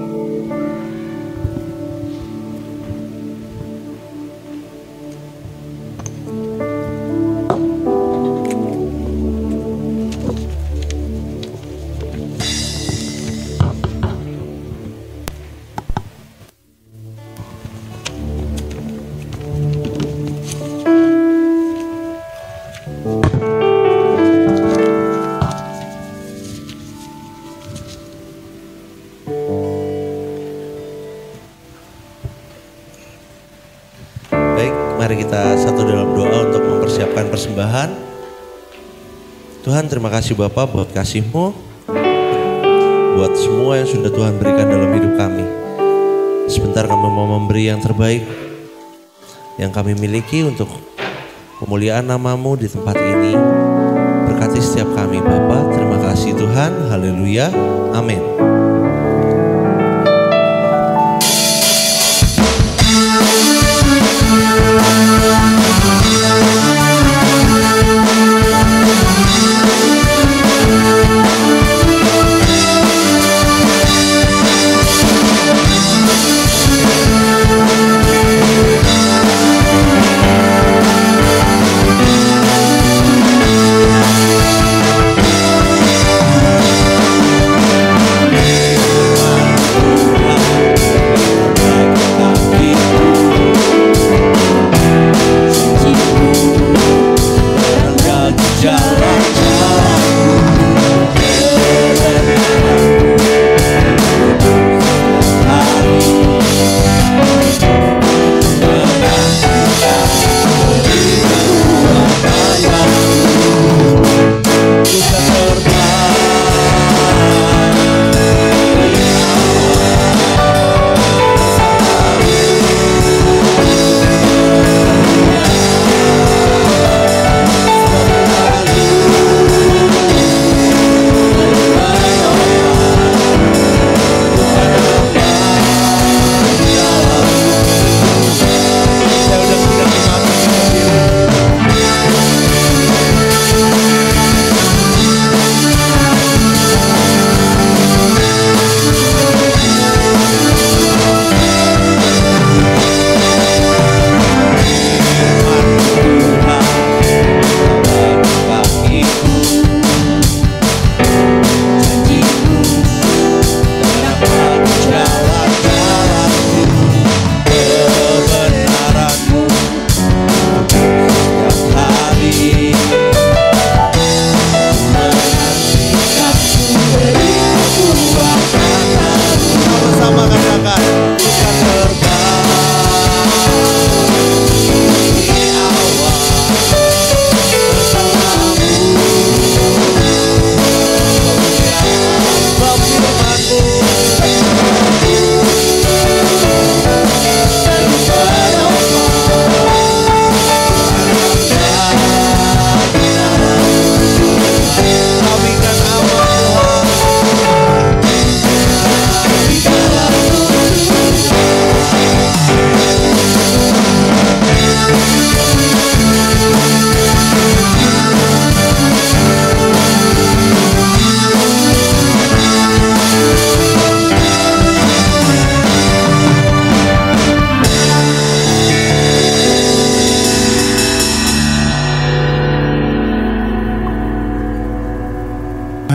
dalam doa untuk mempersiapkan persembahan. Tuhan, terima kasih Bapa buat kasih-Mu, buat semua yang sudah Tuhan berikan dalam hidup kami. Sebentar kami mau memberi yang terbaik yang kami miliki untuk pemuliaan nama-Mu di tempat ini. Berkati setiap kami Bapa. Terima kasih Tuhan. Haleluya. Amin.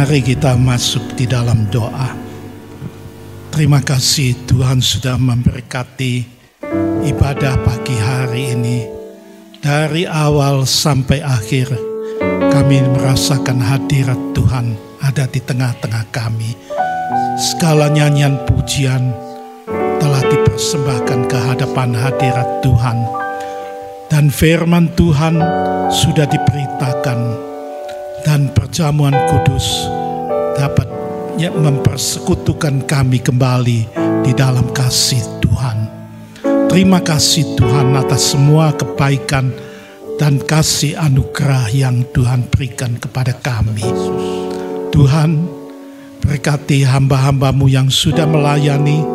Mari kita masuk di dalam doa. Terima kasih Tuhan sudah memberkati ibadah pagi hari ini. Dari awal sampai akhir kami merasakan hadirat Tuhan ada di tengah-tengah kami. Segala nyanyian pujian telah dipersembahkan ke hadapan hadirat Tuhan. Dan firman Tuhan sudah diberitakan. Dan perjamuan kudus dapat mempersekutukan kami kembali di dalam kasih Tuhan. Terima kasih Tuhan atas semua kebaikan dan kasih anugerah yang Tuhan berikan kepada kami. Tuhan, berkati hamba-hamba-Mu yang sudah melayani,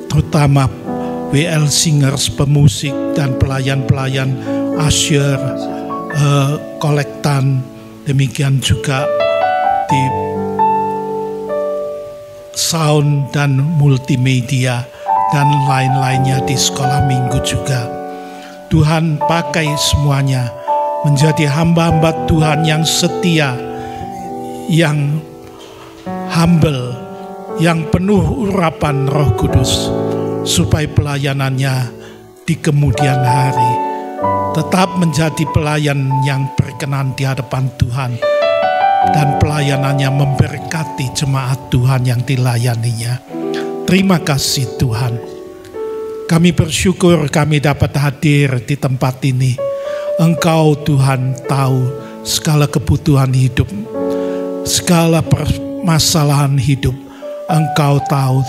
terutama WL Singers, pemusik dan pelayan-pelayan usher, kolektan, demikian juga di sound dan multimedia dan lain-lainnya di sekolah minggu juga. Tuhan pakai semuanya menjadi hamba-hamba Tuhan yang setia, yang humble, yang penuh urapan Roh Kudus, supaya pelayanannya di kemudian hari tetap menjadi pelayan yang berkenan di hadapan Tuhan, dan pelayanannya memberkati jemaat Tuhan yang dilayaninya. Terima kasih Tuhan. Kami bersyukur kami dapat hadir di tempat ini Engkau Tuhan tahu segala kebutuhan hidup, segala permasalahan hidup. Engkau tahu,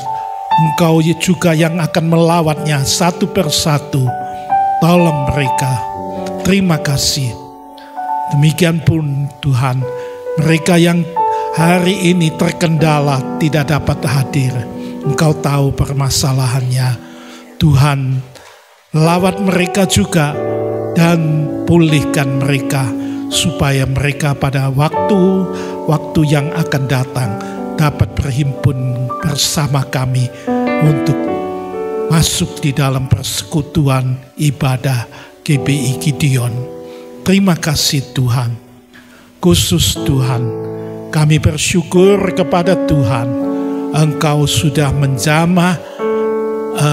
Engkau juga yang akan melawatnya satu persatu. Tolong mereka. Terima kasih. Demikian pun Tuhan, mereka yang hari ini terkendala tidak dapat hadir, Engkau tahu permasalahannya. Tuhan, lawat mereka juga dan pulihkan mereka, supaya mereka pada waktu yang akan datang dapat berhimpun bersama kami untuk masuk di dalam persekutuan ibadah GBI Gideon. Terima kasih Tuhan. Khusus Tuhan, kami bersyukur kepada Tuhan, Engkau sudah menjamah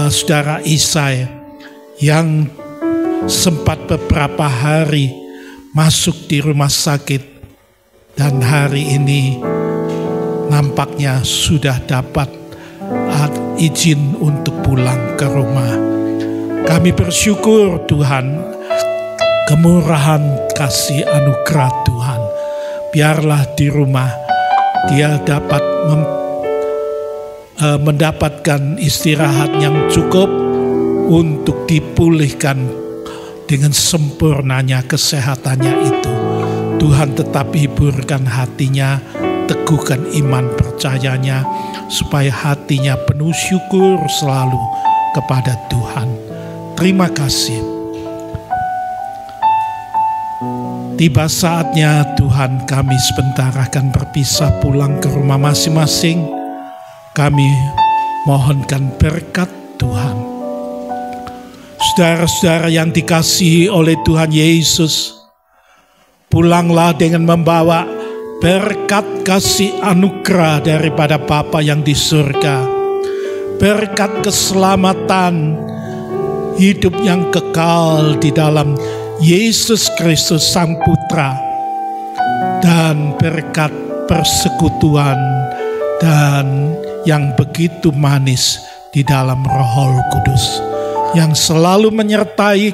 saudara Isai yang sempat beberapa hari masuk di rumah sakit, dan hari ini nampaknya sudah dapat izin untuk pulang ke rumah. Kami bersyukur Tuhan, kemurahan kasih anugerah Tuhan. Biarlah di rumah dia dapat mendapatkan istirahat yang cukup untuk dipulihkan dengan sempurnanya kesehatannya itu. Tuhan tetap hiburkan hatinya, teguhkan iman percayanya, supaya hatinya penuh syukur selalu kepada Tuhan. Terima kasih. Tiba saatnya Tuhan, kami sebentar akan berpisah pulang ke rumah masing-masing. Kami mohonkan berkat Tuhan. Saudara-saudara yang dikasihi oleh Tuhan Yesus, pulanglah dengan membawa berkat kasih anugerah daripada Bapa yang di surga, berkat keselamatan, hidup yang kekal di dalam Yesus Kristus Sang Putra, dan berkat persekutuan dan yang begitu manis di dalam Roh Kudus yang selalu menyertai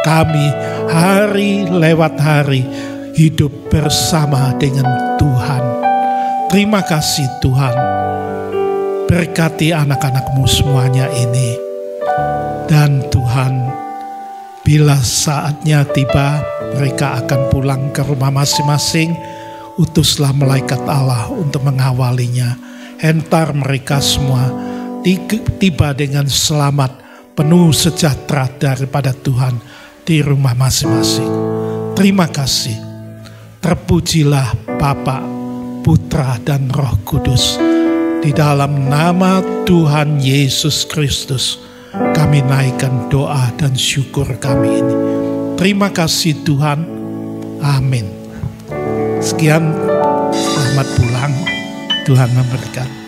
kami hari lewat hari, hidup bersama dengan Tuhan. Terima kasih Tuhan. Berkati anak-anak-Mu semuanya ini. Dan Tuhan, bila saatnya tiba mereka akan pulang ke rumah masing-masing, utuslah malaikat Allah untuk mengawalinya. Hentar mereka semua tiba dengan selamat, penuh sejahtera daripada Tuhan di rumah masing-masing. Terima kasih. Terpujilah Bapa, Putra dan Roh Kudus. Di dalam nama Tuhan Yesus Kristus, kami naikkan doa dan syukur kami ini. Terima kasih Tuhan. Amin. Sekian, selamat pulang. Tuhan memberkati.